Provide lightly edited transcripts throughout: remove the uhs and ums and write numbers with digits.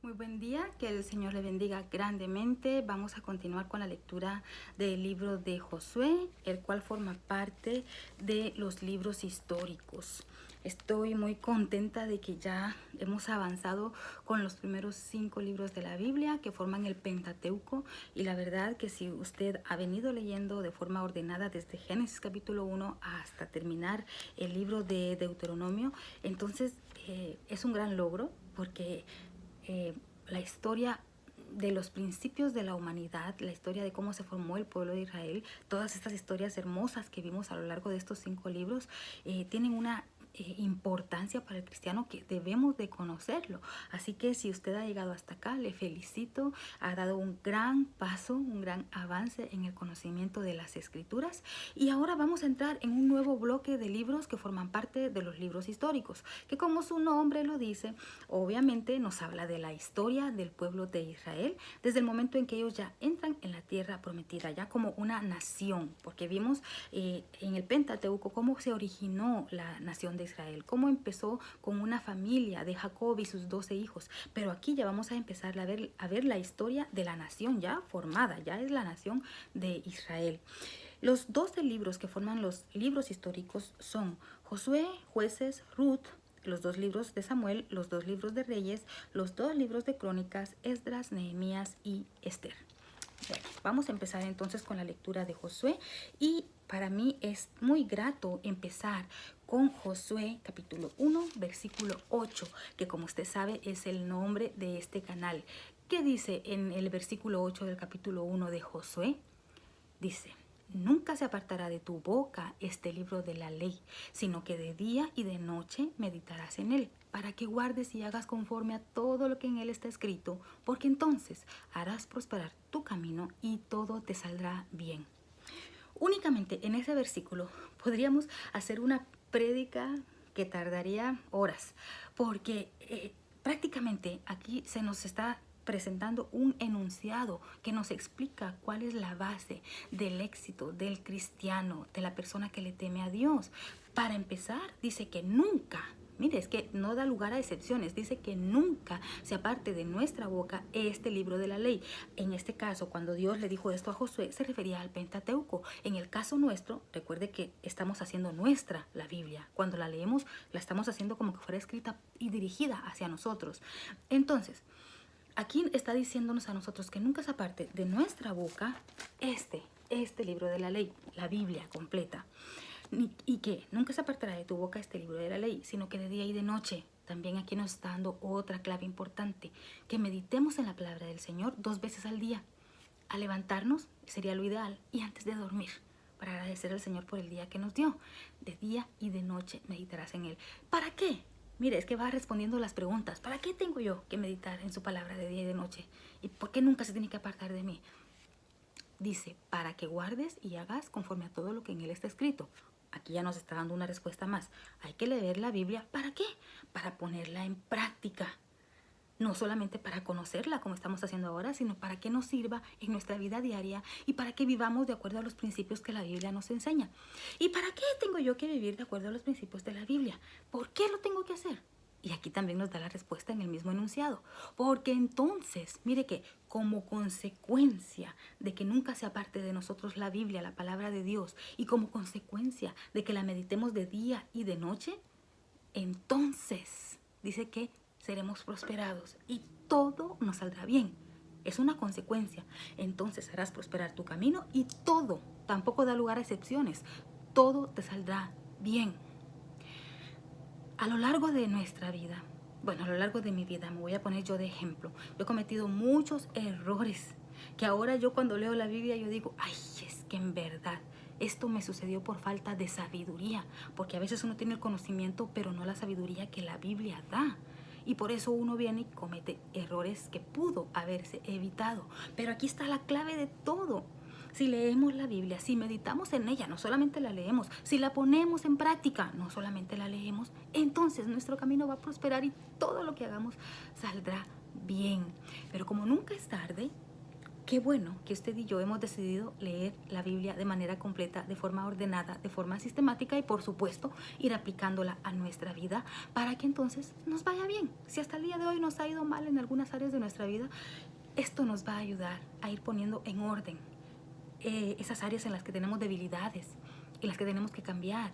Muy buen día, que el Señor le bendiga grandemente. Vamos a continuar con la lectura del libro de Josué, el cual forma parte de los libros históricos. Estoy muy contenta de que ya hemos avanzado con los primeros 5 libros de la Biblia que forman el Pentateuco, y la verdad que si usted ha venido leyendo de forma ordenada desde Génesis capítulo 1 hasta terminar el libro de Deuteronomio, entonces es un gran logro porque la historia de los principios de la humanidad, la historia de cómo se formó el pueblo de Israel, todas estas historias hermosas que vimos a lo largo de estos 5 libros, tienen una importancia para el cristiano que debemos de conocerlo. Así que si usted ha llegado hasta acá, le felicito, ha dado un gran paso, un gran avance en el conocimiento de las escrituras. Y ahora vamos a entrar en un nuevo bloque de libros que forman parte de los libros históricos, que como su nombre lo dice, obviamente nos habla de la historia del pueblo de Israel desde el momento en que ellos ya entran en la tierra prometida, ya como una nación, porque vimos en el Pentateuco cómo se originó la nación de Israel, cómo empezó con una familia de Jacob y sus 12 hijos, pero aquí ya vamos a empezar a ver la historia de la nación ya formada, ya es la nación de Israel. Los 12 libros que forman los libros históricos son Josué, Jueces, Ruth, los 2 libros de Samuel, los 2 libros de Reyes, los 2 libros de Crónicas, Esdras, Nehemías y Esther. Bueno, vamos a empezar entonces con la lectura de Josué, y para mí es muy grato empezar con Josué capítulo 1 versículo 8, que como usted sabe es el nombre de este canal. ¿Qué dice en el versículo 8 del capítulo 1 de Josué? Dice: nunca se apartará de tu boca este libro de la ley, sino que de día y de noche meditarás en él, para que guardes y hagas conforme a todo lo que en él está escrito, porque entonces harás prosperar tu camino y todo te saldrá bien. Únicamente en ese versículo podríamos hacer una prédica que tardaría horas, porque prácticamente aquí se nos está presentando un enunciado que nos explica cuál es la base del éxito del cristiano, de la persona que le teme a Dios. Para empezar, dice que nunca, mire, es que no da lugar a excepciones, dice que nunca se aparte de nuestra boca este libro de la ley. En este caso, cuando Dios le dijo esto a Josué, se refería al Pentateuco. En el caso nuestro, recuerde que estamos haciendo nuestra la Biblia. Cuando la leemos, la estamos haciendo como que fuera escrita y dirigida hacia nosotros. Entonces, aquí está diciéndonos a nosotros que nunca se aparte de nuestra boca este libro de la ley, la Biblia completa. Y que nunca se apartará de tu boca este libro de la ley, sino que de día y de noche. También aquí nos está dando otra clave importante, que meditemos en la palabra del Señor 2 veces al día. Al levantarnos sería lo ideal, y antes de dormir, para agradecer al Señor por el día que nos dio. De día y de noche meditarás en él. ¿Para qué? Mire, es que va respondiendo las preguntas. ¿Para qué tengo yo que meditar en su palabra de día y de noche? ¿Y por qué nunca se tiene que apartar de mí? Dice, para que guardes y hagas conforme a todo lo que en él está escrito. Aquí ya nos está dando una respuesta más. Hay que leer la Biblia. ¿Para qué? Para ponerla en práctica. No solamente para conocerla como estamos haciendo ahora, sino para que nos sirva en nuestra vida diaria y para que vivamos de acuerdo a los principios que la Biblia nos enseña. ¿Y para qué tengo yo que vivir de acuerdo a los principios de la Biblia? ¿Por qué lo tengo que hacer? Y aquí también nos da la respuesta en el mismo enunciado. Porque entonces, mire que como consecuencia de que nunca se aparte de nosotros la Biblia, la palabra de Dios, y como consecuencia de que la meditemos de día y de noche, entonces dice que seremos prosperados y todo nos saldrá bien. Es una consecuencia. Entonces harás prosperar tu camino y todo, tampoco da lugar a excepciones, todo te saldrá bien. A lo largo de nuestra vida, bueno, a lo largo de mi vida, me voy a poner yo de ejemplo. Yo he cometido muchos errores que ahora yo cuando leo la Biblia yo digo, ay, es que en verdad esto me sucedió por falta de sabiduría, porque a veces uno tiene el conocimiento, pero no la sabiduría que la Biblia da. Y por eso uno viene y comete errores que pudo haberse evitado. Pero aquí está la clave de todo. Si leemos la Biblia, si meditamos en ella, no solamente la leemos, si la ponemos en práctica, no solamente la leemos, entonces nuestro camino va a prosperar y todo lo que hagamos saldrá bien. Pero como nunca es tarde, qué bueno que usted y yo hemos decidido leer la Biblia de manera completa, de forma ordenada, de forma sistemática y por supuesto ir aplicándola a nuestra vida para que entonces nos vaya bien. Si hasta el día de hoy nos ha ido mal en algunas áreas de nuestra vida, esto nos va a ayudar a ir poniendo en orden esas áreas en las que tenemos debilidades, en las que tenemos que cambiar.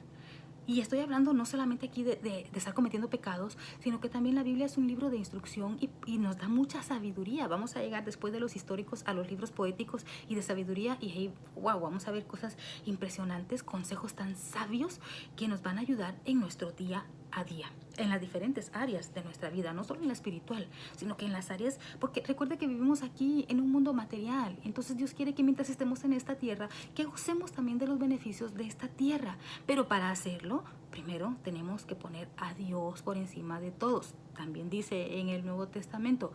Y estoy hablando no solamente aquí de estar cometiendo pecados, sino que también la Biblia es un libro de instrucción y nos da mucha sabiduría. Vamos a llegar después de los históricos a los libros poéticos y de sabiduría y hey, wow, vamos a ver cosas impresionantes, consejos tan sabios que nos van a ayudar en nuestro día a día, en las diferentes áreas de nuestra vida, no solo en la espiritual, sino que en las áreas, porque recuerda que vivimos aquí en un mundo material, entonces Dios quiere que mientras estemos en esta tierra, que usemos también de los beneficios de esta tierra, pero para hacerlo, primero tenemos que poner a Dios por encima de todos. También dice en el Nuevo Testamento,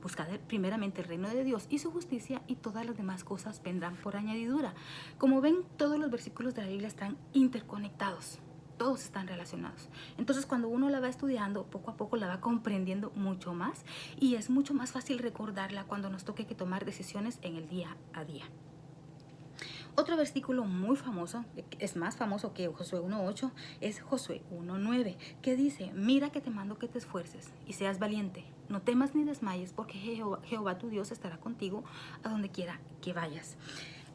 buscad primeramente el reino de Dios y su justicia y todas las demás cosas vendrán por añadidura. Como ven, todos los versículos de la Biblia están interconectados. Todos están relacionados. Entonces cuando uno la va estudiando, poco a poco la va comprendiendo mucho más y es mucho más fácil recordarla cuando nos toque que tomar decisiones en el día a día. Otro versículo muy famoso, es más famoso que Josué 1.8, es Josué 1.9, que dice, mira que te mando que te esfuerces y seas valiente. No temas ni desmayes porque Jehová tu Dios estará contigo a donde quiera que vayas.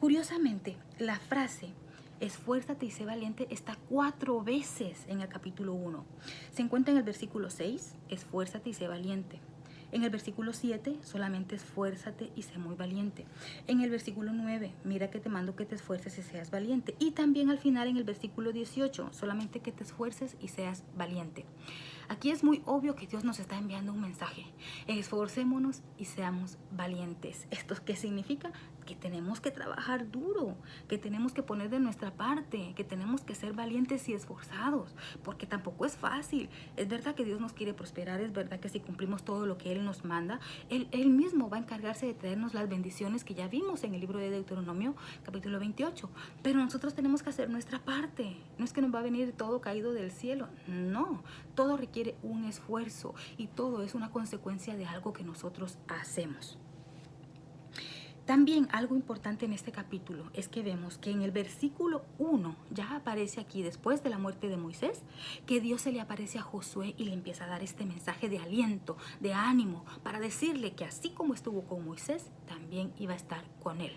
Curiosamente, la frase esfuérzate y sé valiente está 4 veces en el capítulo 1. Se encuentra en el versículo 6, esfuérzate y sé valiente. En el versículo 7, solamente esfuérzate y sé muy valiente. En el versículo 9, mira que te mando que te esfuerces y seas valiente. Y también al final en el versículo 18, solamente que te esfuerces y seas valiente. Aquí es muy obvio que Dios nos está enviando un mensaje. Esforcémonos y seamos valientes. ¿Esto qué significa? Que tenemos que trabajar duro, que tenemos que poner de nuestra parte, que tenemos que ser valientes y esforzados, porque tampoco es fácil. Es verdad que Dios nos quiere prosperar, es verdad que si cumplimos todo lo que Él nos manda, Él mismo va a encargarse de traernos las bendiciones que ya vimos en el libro de Deuteronomio, capítulo 28. Pero nosotros tenemos que hacer nuestra parte. No es que nos va a venir todo caído del cielo, no. Todo requiere un esfuerzo y todo es una consecuencia de algo que nosotros hacemos. También algo importante en este capítulo es que vemos que en el versículo 1 ya aparece aquí, después de la muerte de Moisés, que Dios se le aparece a Josué y le empieza a dar este mensaje de aliento, de ánimo, para decirle que así como estuvo con Moisés, también iba a estar con él.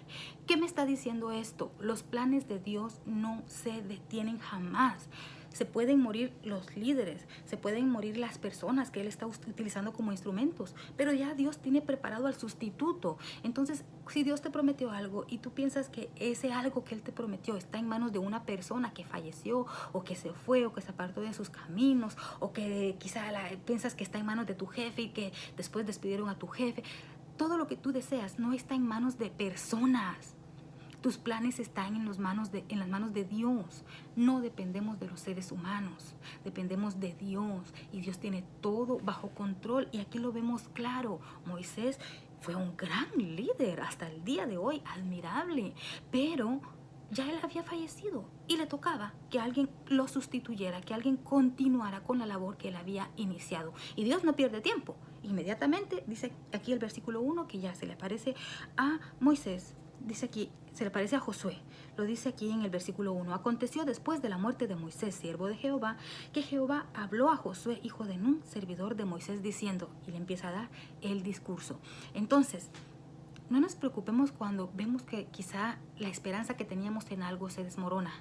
¿Qué me está diciendo esto? Los planes de Dios no se detienen jamás. Se pueden morir los líderes, se pueden morir las personas que Él está utilizando como instrumentos, pero ya Dios tiene preparado al sustituto. Entonces, si Dios te prometió algo y tú piensas que ese algo que Él te prometió está en manos de una persona que falleció o que se fue o que se apartó de sus caminos o que quizá piensas que está en manos de tu jefe y que después despidieron a tu jefe, todo lo que tú deseas no está en manos de personas. Tus planes están en las manos de Dios. No dependemos de los seres humanos, dependemos de Dios y Dios tiene todo bajo control y aquí lo vemos claro. Moisés fue un gran líder hasta el día de hoy, admirable, pero ya él había fallecido y le tocaba que alguien lo sustituyera, que alguien continuara con la labor que él había iniciado. Y Dios no pierde tiempo. Inmediatamente dice aquí el versículo 1 que ya se le aparece a Moisés. Dice aquí, se le parece a Josué, lo dice aquí en el versículo 1. Aconteció después de la muerte de Moisés, siervo de Jehová, que Jehová habló a Josué, hijo de Nun, servidor de Moisés, diciendo, y le empieza a dar el discurso. Entonces, no nos preocupemos cuando vemos que quizá la esperanza que teníamos en algo se desmorona,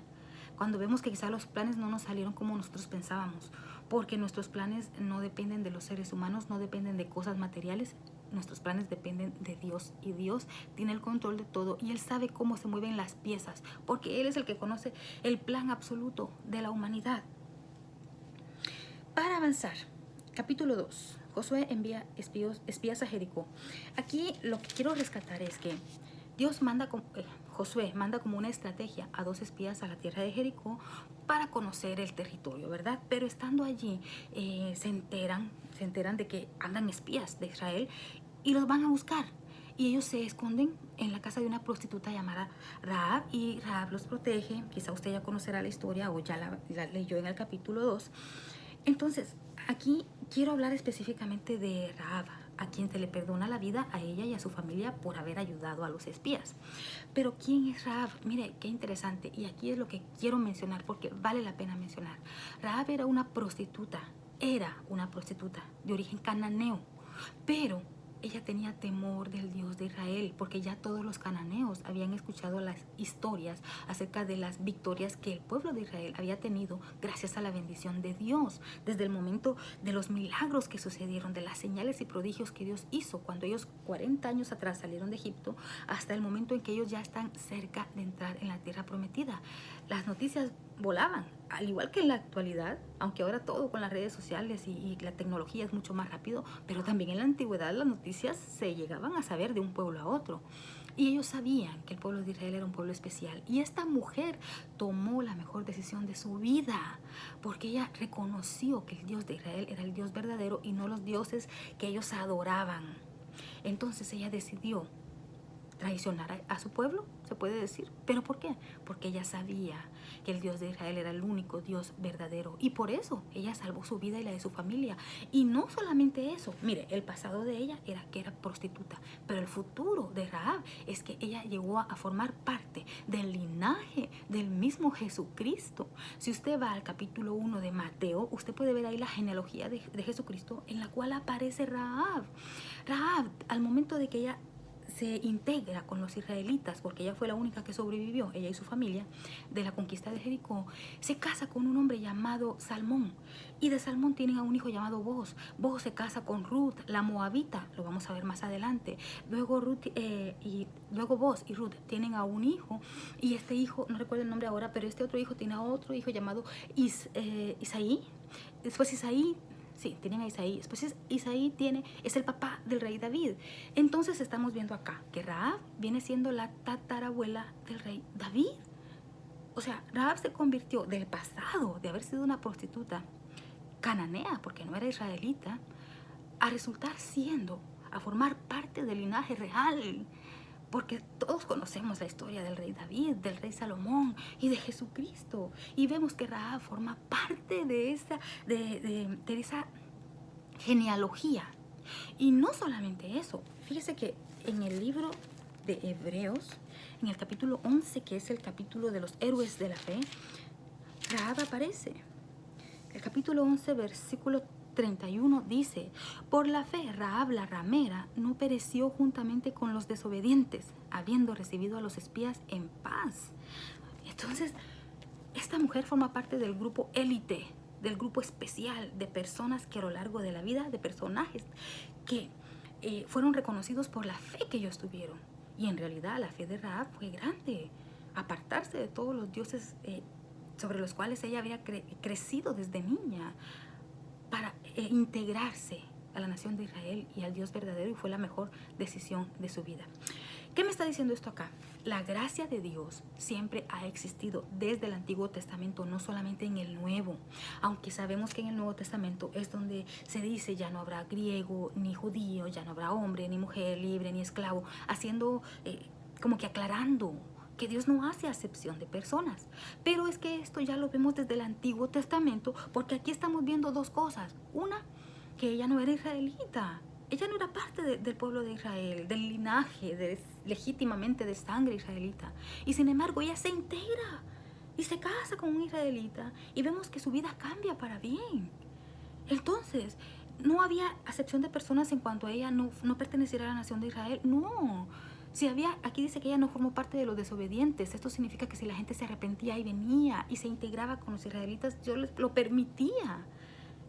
cuando vemos que quizá los planes no nos salieron como nosotros pensábamos, porque nuestros planes no dependen de los seres humanos, no dependen de cosas materiales. Nuestros planes dependen de Dios y Dios tiene el control de todo y Él sabe cómo se mueven las piezas porque Él es el que conoce el plan absoluto de la humanidad. Para avanzar, capítulo 2, Josué envía espías a Jericó. Aquí lo que quiero rescatar es que Josué manda como una estrategia a 2 espías a la tierra de Jericó para conocer el territorio, ¿verdad? Pero estando allí se enteran de que andan espías de Israel y los van a buscar. Y ellos se esconden en la casa de una prostituta llamada Rahab y Rahab los protege. Quizá usted ya conocerá la historia o ya la leyó en el capítulo 2. Entonces, aquí quiero hablar específicamente de Rahab. a quien se le perdona la vida a ella y a su familia por haber ayudado a los espías. Pero ¿quién es Rahab? Mire, qué interesante. Y aquí es lo que quiero mencionar porque vale la pena mencionar. Rahab era una prostituta de origen cananeo, pero ella tenía temor del Dios de Israel, porque ya todos los cananeos habían escuchado las historias acerca de las victorias que el pueblo de Israel había tenido gracias a la bendición de Dios, desde el momento de los milagros que sucedieron, de las señales y prodigios que Dios hizo cuando ellos 40 años atrás salieron de Egipto, hasta el momento en que ellos ya están cerca de entrar en la tierra prometida. Las noticias volaban, al igual que en la actualidad, aunque ahora todo con las redes sociales y la tecnología es mucho más rápido, pero también en la antigüedad las noticias se llegaban a saber de un pueblo a otro. Y ellos sabían que el pueblo de Israel era un pueblo especial. Y esta mujer tomó la mejor decisión de su vida, porque ella reconoció que el Dios de Israel era el Dios verdadero y no los dioses que ellos adoraban. Entonces ella decidió traicionar a su pueblo, se puede decir. ¿Pero por qué? Porque ella sabía que el Dios de Israel era el único Dios verdadero. Y por eso ella salvó su vida y la de su familia. Y no solamente eso. Mire, el pasado de ella era que era prostituta. Pero el futuro de Rahab es que ella llegó a formar parte del linaje del mismo Jesucristo. Si usted va al capítulo 1 de Mateo, usted puede ver ahí la genealogía de Jesucristo, en la cual aparece Rahab. Rahab, al momento de que ella se integra con los israelitas, porque ella fue la única que sobrevivió, ella y su familia, de la conquista de Jericó, se casa con un hombre llamado Salmón, y de Salmón tienen a un hijo llamado Boaz. Boaz se casa con Ruth, la moabita, lo vamos a ver más adelante. Luego Boaz y Ruth tienen a un hijo, y este hijo, no recuerdo el nombre ahora, pero este otro hijo tiene a otro hijo llamado Isaí. Después Isaí, sí, tienen a Isaí. Después Isaí es el papá del rey David. Entonces estamos viendo acá que Rahab viene siendo la tatarabuela del rey David. O sea, Rahab se convirtió del pasado de haber sido una prostituta cananea, porque no era israelita, a formar parte del linaje real. Porque todos conocemos la historia del rey David, del rey Salomón y de Jesucristo. Y vemos que Rahab forma parte de esa genealogía. Y no solamente eso. Fíjese que en el libro de Hebreos, en el capítulo 11, que es el capítulo de los héroes de la fe, Rahab aparece. El capítulo 11, versículo 31 dice: por la fe Rahab la ramera no pereció juntamente con los desobedientes, habiendo recibido a los espías en paz. Entonces, esta mujer forma parte del grupo élite, del grupo especial de personas que a lo largo de la vida, de personajes que fueron reconocidos por la fe que ellos tuvieron. Y en realidad la fe de Rahab fue grande, apartarse de todos los dioses sobre los cuales ella había crecido desde niña, para integrarse a la nación de Israel y al Dios verdadero, y fue la mejor decisión de su vida. ¿Qué me está diciendo esto acá? La gracia de Dios siempre ha existido desde el Antiguo Testamento, no solamente en el Nuevo, aunque sabemos que en el Nuevo Testamento es donde se dice ya no habrá griego ni judío, ya no habrá hombre ni mujer, libre ni esclavo, haciendo como que aclarando que Dios no hace acepción de personas. Pero es que esto ya lo vemos desde el Antiguo Testamento, porque aquí estamos viendo dos cosas. Una, que ella no era israelita. Ella no era parte del pueblo de Israel, del linaje legítimamente de sangre israelita. Y sin embargo, ella se integra y se casa con un israelita, y vemos que su vida cambia para bien. Entonces, no había acepción de personas en cuanto a ella no perteneciera a la nación de Israel. No. Aquí dice que ella no formó parte de los desobedientes. Esto significa que si la gente se arrepentía y venía y se integraba con los israelitas, Dios les lo permitía.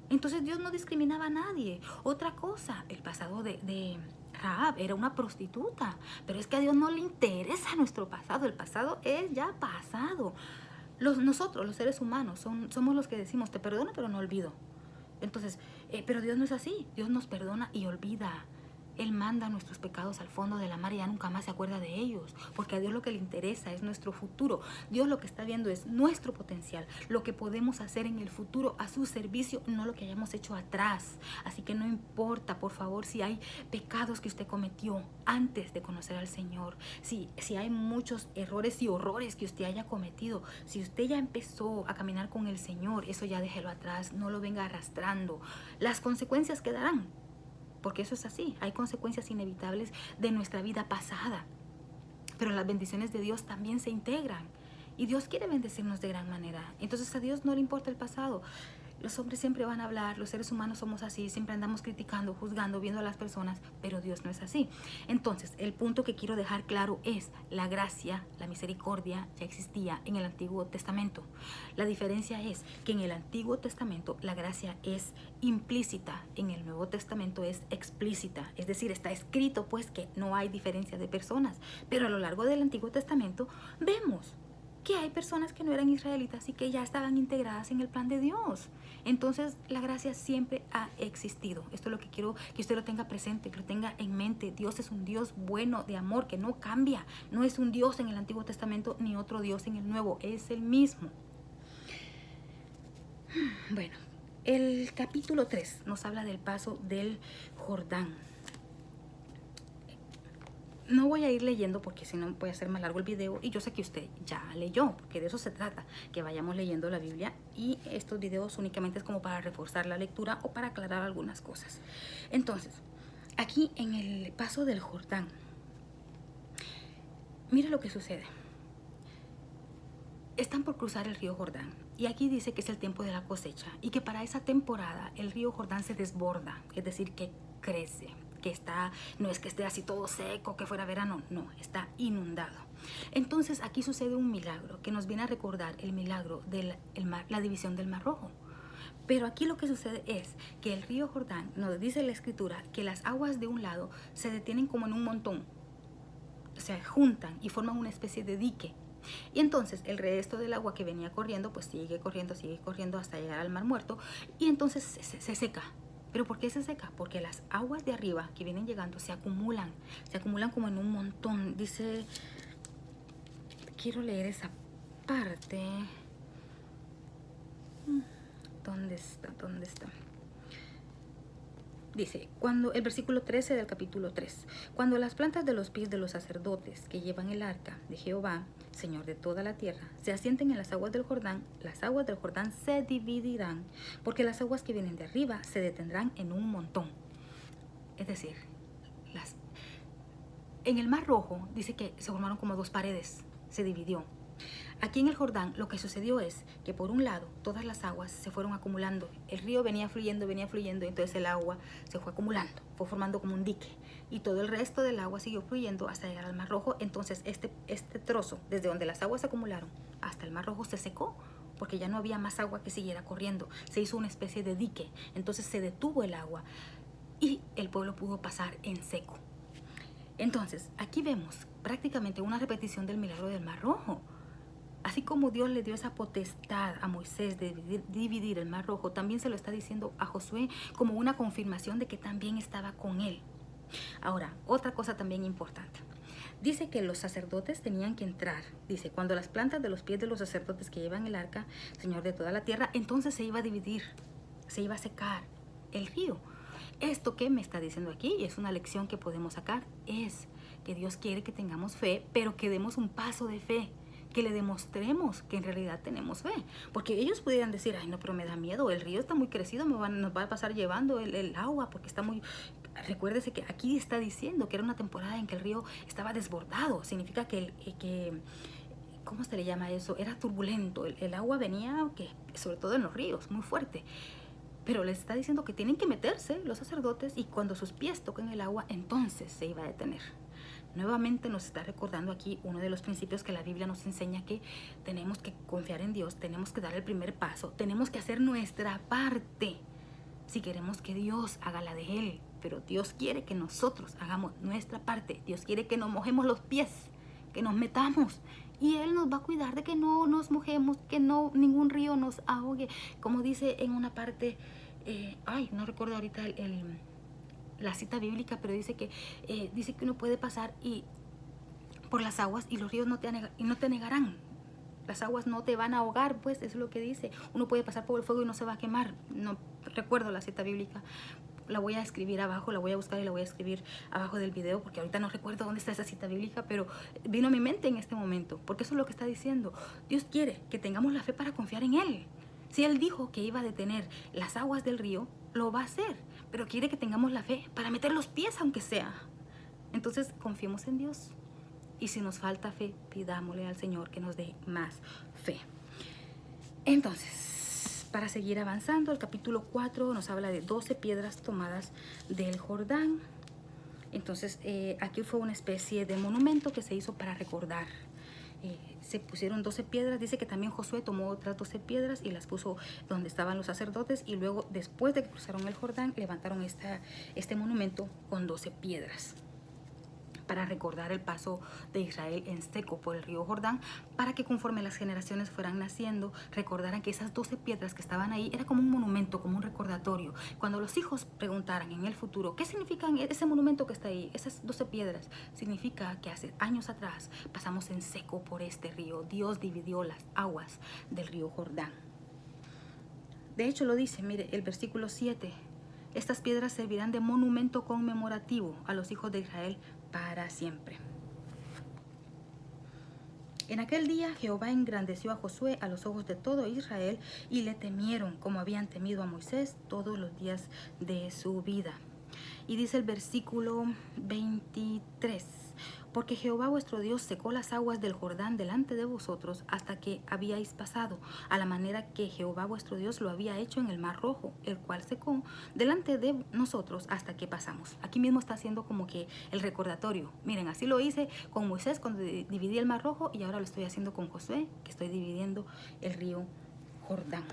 Entonces Dios no discriminaba a nadie. Otra cosa, el pasado de Rahab era una prostituta, pero es que a Dios no le interesa nuestro pasado. El pasado es ya pasado. Nosotros, los seres humanos, somos los que decimos: te perdono pero no olvido. Entonces, pero Dios no es así. Dios nos perdona y olvida. Él manda nuestros pecados al fondo de la mar y ya nunca más se acuerda de ellos, porque a Dios lo que le interesa es nuestro futuro. Dios lo que está viendo es nuestro potencial, lo que podemos hacer en el futuro a su servicio, no lo que hayamos hecho atrás. Así que no importa, por favor, si hay pecados que usted cometió antes de conocer al Señor, si hay muchos errores y horrores que usted haya cometido, si usted ya empezó a caminar con el Señor, eso ya déjelo atrás, no lo venga arrastrando. Las consecuencias quedarán. porque eso es así. Hay consecuencias inevitables de nuestra vida pasada, pero las bendiciones de Dios también se integran. Y Dios quiere bendecirnos de gran manera. Entonces a Dios no le importa el pasado. Los hombres siempre van a hablar, los seres humanos somos así, siempre andamos criticando, juzgando, viendo a las personas, pero Dios no es así. Entonces, el punto que quiero dejar claro es, la gracia, la misericordia ya existía en el Antiguo Testamento. La diferencia es que en el Antiguo Testamento la gracia es implícita, en el Nuevo Testamento es explícita. Es decir, está escrito pues que no hay diferencia de personas, pero a lo largo del Antiguo Testamento vemos que hay personas que no eran israelitas y que ya estaban integradas en el plan de Dios. Entonces, la gracia siempre ha existido. Esto es lo que quiero que usted lo tenga presente, que lo tenga en mente. Dios es un Dios bueno, de amor, que no cambia. No es un Dios en el Antiguo Testamento ni otro Dios en el Nuevo. Es el mismo. Bueno, el capítulo 3 nos habla del paso del Jordán. No voy a ir leyendo porque si no voy a hacer más largo el video, y yo sé que usted ya leyó, porque de eso se trata, que vayamos leyendo la Biblia, y estos videos únicamente es como para reforzar la lectura o para aclarar algunas cosas. Entonces, aquí en el paso del Jordán, mira lo que sucede. Están por cruzar el río Jordán, y aquí dice que es el tiempo de la cosecha, y que para esa temporada el río Jordán se desborda, es decir, que crece, que está, no es que esté así todo seco, que fuera verano, no, está inundado. Entonces aquí sucede un milagro que nos viene a recordar el milagro de la división del Mar Rojo. Pero aquí lo que sucede es que el río Jordán, nos dice la escritura, que las aguas de un lado se detienen como en un montón, se juntan y forman una especie de dique. Y entonces el resto del agua que venía corriendo, pues sigue corriendo hasta llegar al Mar Muerto, y entonces se seca. ¿Pero por qué se seca? Porque las aguas de arriba que vienen llegando se acumulan como en un montón. Dice, quiero leer esa parte. ¿Dónde está? Dice, el versículo 13 del capítulo 3. Cuando las plantas de los pies de los sacerdotes que llevan el arca de Jehová, Señor de toda la tierra, se asienten en las aguas del Jordán se dividirán, porque las aguas que vienen de arriba se detendrán en un montón. Es decir, en el Mar Rojo dice que se formaron como dos paredes, se dividió. Aquí en el Jordán lo que sucedió es que por un lado todas las aguas se fueron acumulando. El río venía fluyendo, y entonces el agua se fue acumulando, fue formando como un dique. Y todo el resto del agua siguió fluyendo hasta llegar al Mar Rojo. Entonces este trozo, desde donde las aguas se acumularon hasta el Mar Rojo, se secó, porque ya no había más agua que siguiera corriendo. Se hizo una especie de dique, entonces se detuvo el agua y el pueblo pudo pasar en seco. Entonces aquí vemos prácticamente una repetición del milagro del Mar Rojo. Así como Dios le dio esa potestad a Moisés de dividir el Mar Rojo, también se lo está diciendo a Josué como una confirmación de que también estaba con él. Ahora, otra cosa también importante. Dice que los sacerdotes tenían que entrar. Dice, cuando las plantas de los pies de los sacerdotes que llevan el arca, Señor de toda la tierra, entonces se iba a dividir, se iba a secar el río. Esto que me está diciendo aquí, y es una lección que podemos sacar, es que Dios quiere que tengamos fe, pero que demos un paso de fe, que le demostremos que en realidad tenemos fe. Porque ellos pudieran decir, ay no, pero me da miedo, el río está muy crecido, nos va a pasar llevando el agua porque está muy... Recuérdese que aquí está diciendo que era una temporada en que el río estaba desbordado. Significa que ¿cómo se le llama eso? Era turbulento, el agua venía, sobre todo en los ríos, muy fuerte. Pero les está diciendo que tienen que meterse los sacerdotes y cuando sus pies toquen el agua, entonces se iba a detener. Nuevamente nos está recordando aquí uno de los principios que la Biblia nos enseña, que tenemos que confiar en Dios, tenemos que dar el primer paso, tenemos que hacer nuestra parte si queremos que Dios haga la de Él. Pero Dios quiere que nosotros hagamos nuestra parte. Dios quiere que nos mojemos los pies, que nos metamos. Y Él nos va a cuidar de que no nos mojemos, que ningún río nos ahogue. Como dice en una parte, no recuerdo ahorita la cita bíblica, pero dice que uno puede pasar por las aguas y los ríos no te negarán. Las aguas no te van a ahogar, pues eso es lo que dice. Uno puede pasar por el fuego y no se va a quemar. No recuerdo la cita bíblica. La voy a escribir abajo, la voy a buscar y la voy a escribir abajo del video, porque ahorita no recuerdo dónde está esa cita bíblica, pero vino a mi mente en este momento, porque eso es lo que está diciendo. Dios quiere que tengamos la fe para confiar en Él. Si Él dijo que iba a detener las aguas del río, lo va a hacer. pero quiere que tengamos la fe para meter los pies aunque sea. Entonces confiemos en Dios. Y si nos falta fe, pidámosle al Señor que nos dé más fe. Entonces, para seguir avanzando, el capítulo 4 nos habla de 12 piedras tomadas del Jordán. Entonces, aquí fue una especie de monumento que se hizo para recordar. Se pusieron 12 piedras. Dice que también Josué tomó otras 12 piedras y las puso donde estaban los sacerdotes. Y luego, después de que cruzaron el Jordán, levantaron este monumento con 12 piedras para recordar el paso de Israel en seco por el río Jordán, para que conforme las generaciones fueran naciendo, recordaran que esas 12 piedras que estaban ahí era como un monumento, como un recordatorio. Cuando los hijos preguntaran en el futuro, ¿qué significa ese monumento que está ahí? Esas 12 piedras significa que hace años atrás pasamos en seco por este río. Dios dividió las aguas del río Jordán. De hecho lo dice, mire, el versículo 7. Estas piedras servirán de monumento conmemorativo a los hijos de Israel para siempre. En aquel día Jehová engrandeció a Josué a los ojos de todo Israel y le temieron como habían temido a Moisés todos los días de su vida. Y dice el versículo 23. Porque Jehová vuestro Dios secó las aguas del Jordán delante de vosotros hasta que habíais pasado, a la manera que Jehová vuestro Dios lo había hecho en el mar Rojo, el cual secó delante de nosotros hasta que pasamos. Aquí mismo está haciendo como que el recordatorio. Miren, así lo hice con Moisés cuando dividí el mar Rojo y ahora lo estoy haciendo con Josué, que estoy dividiendo el río Jordán.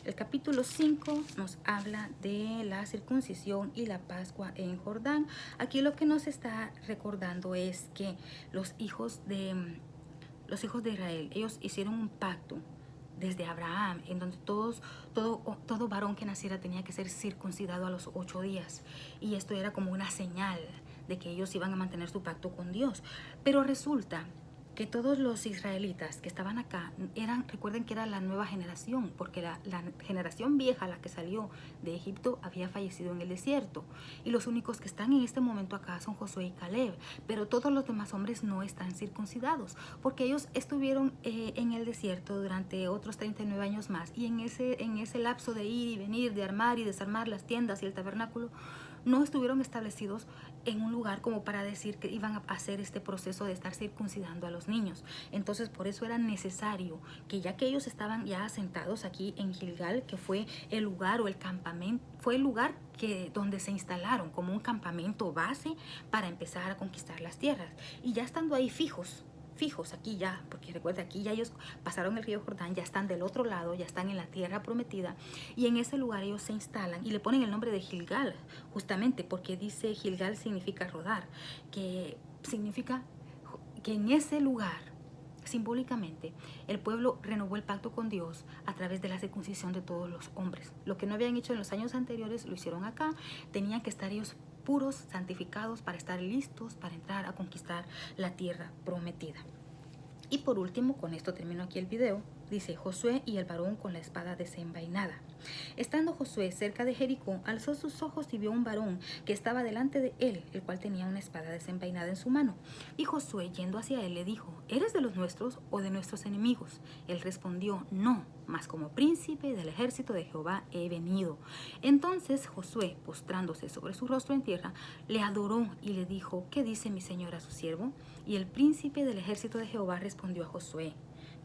El capítulo 5 nos habla de la circuncisión y la Pascua en Jordán. Aquí lo que nos está recordando es que los hijos de Israel, ellos hicieron un pacto desde Abraham, en donde todo varón que naciera tenía que ser circuncidado a los 8 días. Y esto era como una señal de que ellos iban a mantener su pacto con Dios. Pero resulta que todos los israelitas que estaban acá recuerden que era la nueva generación, porque la generación vieja, la que salió de Egipto, había fallecido en el desierto. Y los únicos que están en este momento acá son Josué y Caleb, pero todos los demás hombres no están circuncidados, porque ellos estuvieron en el desierto durante otros 39 años más, y en ese lapso de ir y venir, de armar y desarmar las tiendas y el tabernáculo, no estuvieron establecidos en un lugar como para decir que iban a hacer este proceso de estar circuncidando a los niños. Entonces por eso era necesario que, ya que ellos estaban ya asentados aquí en Gilgal, que fue el lugar o el campamento, fue el lugar donde se instalaron como un campamento base para empezar a conquistar las tierras. Y ya estando ahí fijos aquí ya, porque recuerda, aquí ya ellos pasaron el río Jordán, ya están del otro lado, ya están en la tierra prometida, y en ese lugar ellos se instalan y le ponen el nombre de Gilgal, justamente porque dice Gilgal significa rodar, que significa que en ese lugar, simbólicamente, el pueblo renovó el pacto con Dios a través de la circuncisión de todos los hombres. Lo que no habían hecho en los años anteriores lo hicieron acá. Tenían que estar ellos puros, santificados, para estar listos para entrar a conquistar la tierra prometida. Y por último, con esto termino aquí el video. Dice: Josué y el varón con la espada desenvainada. Estando Josué cerca de Jericó, alzó sus ojos y vio un varón que estaba delante de él, el cual tenía una espada desenvainada en su mano. Y Josué, yendo hacia él, le dijo: ¿Eres de los nuestros o de nuestros enemigos? Él respondió: No, mas como príncipe del ejército de Jehová he venido. Entonces Josué, postrándose sobre su rostro en tierra, le adoró y le dijo: ¿Qué dice mi señor a su siervo? Y el príncipe del ejército de Jehová respondió a Josué: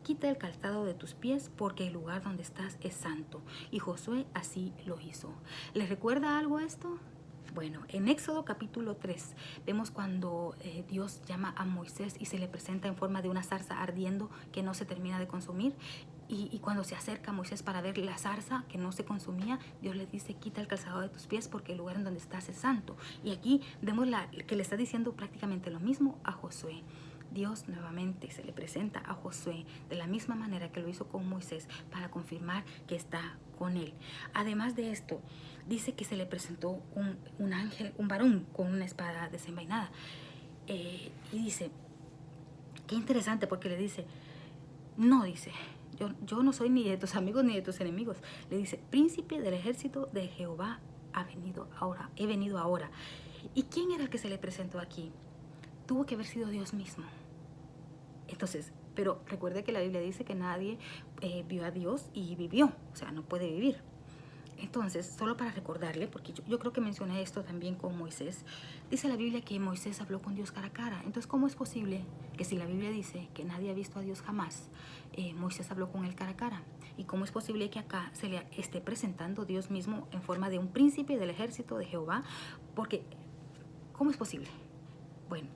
Quita el calzado de tus pies, porque el lugar donde estás es santo. Y Josué así lo hizo. ¿Les recuerda algo esto? Bueno, en Éxodo capítulo 3 vemos cuando Dios llama a Moisés y se le presenta en forma de una zarza ardiendo que no se termina de consumir. Y cuando se acerca a Moisés para ver la zarza que no se consumía, Dios le dice: quita el calzado de tus pies, porque el lugar en donde estás es santo. Y aquí vemos que le está diciendo prácticamente lo mismo a Josué. Dios nuevamente se le presenta a Josué de la misma manera que lo hizo con Moisés, para confirmar que está con él. Además de esto, dice que se le presentó un ángel, un varón con una espada desenvainada. Y dice, qué interesante, porque le dice, no, dice, yo no soy ni de tus amigos ni de tus enemigos. Le dice: príncipe del ejército de Jehová he venido ahora. ¿Y quién era el que se le presentó aquí? Tuvo que haber sido Dios mismo. Entonces, pero recuerde que la Biblia dice que nadie vio a Dios y vivió, o sea, no puede vivir. Entonces, solo para recordarle, porque yo creo que mencioné esto también con Moisés, dice la Biblia que Moisés habló con Dios cara a cara. Entonces, ¿cómo es posible que si la Biblia dice que nadie ha visto a Dios jamás, Moisés habló con él cara a cara? ¿Y cómo es posible que acá se le esté presentando Dios mismo en forma de un príncipe del ejército de Jehová? Porque, ¿cómo es posible? Bueno,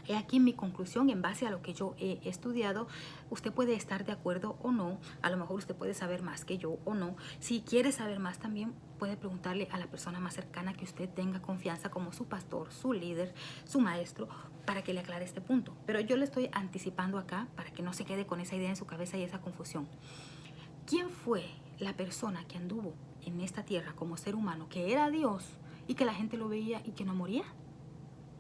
he aquí mi conclusión en base a lo que yo he estudiado. Usted puede estar de acuerdo o no, a lo mejor usted puede saber más que yo o no. Si quiere saber más también puede preguntarle a la persona más cercana que usted tenga confianza, como su pastor, su líder, su maestro, para que le aclare este punto. Pero yo le estoy anticipando acá para que no se quede con esa idea en su cabeza y esa confusión. ¿Quién fue la persona que anduvo en esta tierra como ser humano, que era Dios y que la gente lo veía y que no moría?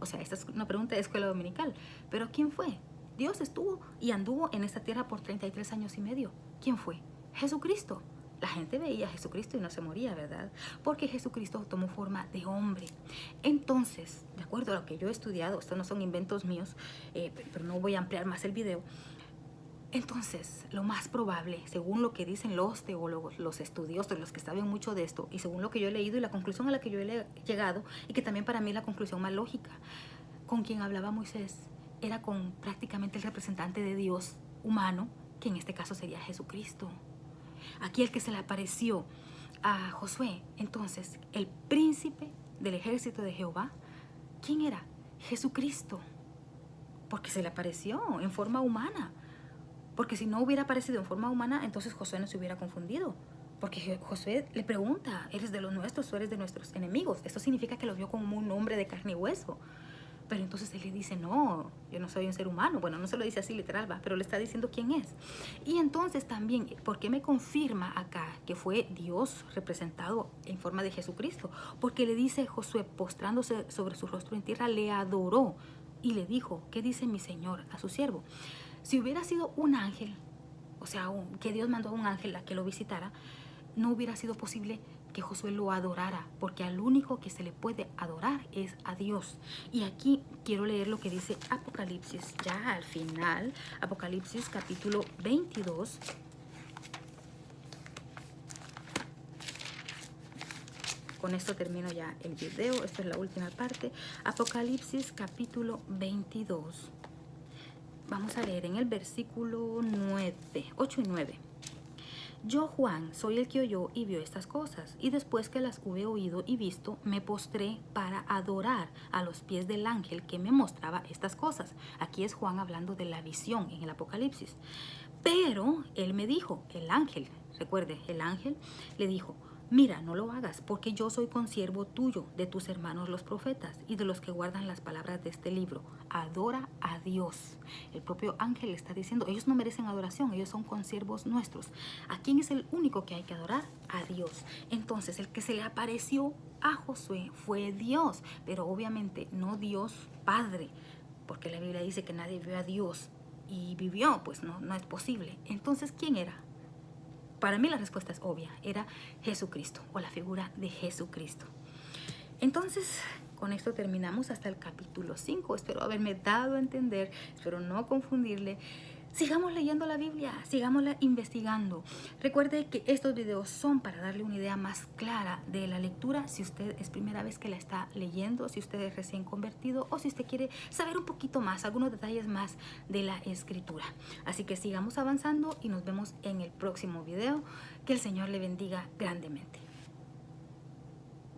O sea, esta es una pregunta de escuela dominical. ¿Pero quién fue? Dios estuvo y anduvo en esta tierra por 33 años y medio. ¿Quién fue? Jesucristo. La gente veía a Jesucristo y no se moría, ¿verdad? Porque Jesucristo tomó forma de hombre. Entonces, de acuerdo a lo que yo he estudiado, estos no son inventos míos, pero no voy a ampliar más el video. Entonces, lo más probable, según lo que dicen los teólogos, los estudiosos, los que saben mucho de esto, y según lo que yo he leído y la conclusión a la que yo he llegado, y que también para mí es la conclusión más lógica, con quien hablaba Moisés era con prácticamente el representante de Dios humano, que en este caso sería Jesucristo. Aquí el que se le apareció a Josué, entonces, el príncipe del ejército de Jehová, ¿quién era? Jesucristo, porque se le apareció en forma humana. Porque si no hubiera aparecido en forma humana, entonces Josué no se hubiera confundido. Porque Josué le pregunta, ¿eres de los nuestros o eres de nuestros enemigos? Esto significa que lo vio como un hombre de carne y hueso. Pero entonces él le dice, no, yo no soy un ser humano. Bueno, no se lo dice así literal, pero le está diciendo quién es. Y entonces también, ¿por qué me confirma acá que fue Dios representado en forma de Jesucristo? Porque le dice Josué, postrándose sobre su rostro en tierra, le adoró y le dijo, ¿qué dice mi Señor a su siervo? Si hubiera sido un ángel, o sea, que Dios mandó a un ángel a que lo visitara, no hubiera sido posible que Josué lo adorara, porque al único que se le puede adorar es a Dios. Y aquí quiero leer lo que dice Apocalipsis, ya al final, Apocalipsis capítulo 22. Con esto termino ya el video, esta es la última parte. Apocalipsis capítulo 22. Vamos a leer en el versículo 8 y 9. Yo, Juan, soy el que oyó y vio estas cosas, y después que las hube oído y visto, me postré para adorar a los pies del ángel que me mostraba estas cosas. Aquí es Juan hablando de la visión en el Apocalipsis. Pero él me dijo, el ángel, recuerde, el ángel le dijo, mira, no lo hagas, porque yo soy consiervo tuyo, de tus hermanos los profetas y de los que guardan las palabras de este libro. Adora a Dios. El propio ángel le está diciendo, ellos no merecen adoración, ellos son consiervos nuestros. ¿A quién es el único que hay que adorar? A Dios. Entonces, el que se le apareció a Josué fue Dios, pero obviamente no Dios Padre, porque la Biblia dice que nadie vio a Dios y vivió, pues no es posible. Entonces, ¿quién era? Para mí la respuesta es obvia, era Jesucristo o la figura de Jesucristo. Entonces, con esto terminamos hasta el capítulo 5. Espero haberme dado a entender, espero no confundirle. Sigamos leyendo la Biblia, sigámosla investigando. Recuerde que estos videos son para darle una idea más clara de la lectura, si usted es primera vez que la está leyendo, si usted es recién convertido o si usted quiere saber un poquito más, algunos detalles más de la escritura. Así que sigamos avanzando y nos vemos en el próximo video. Que el Señor le bendiga grandemente.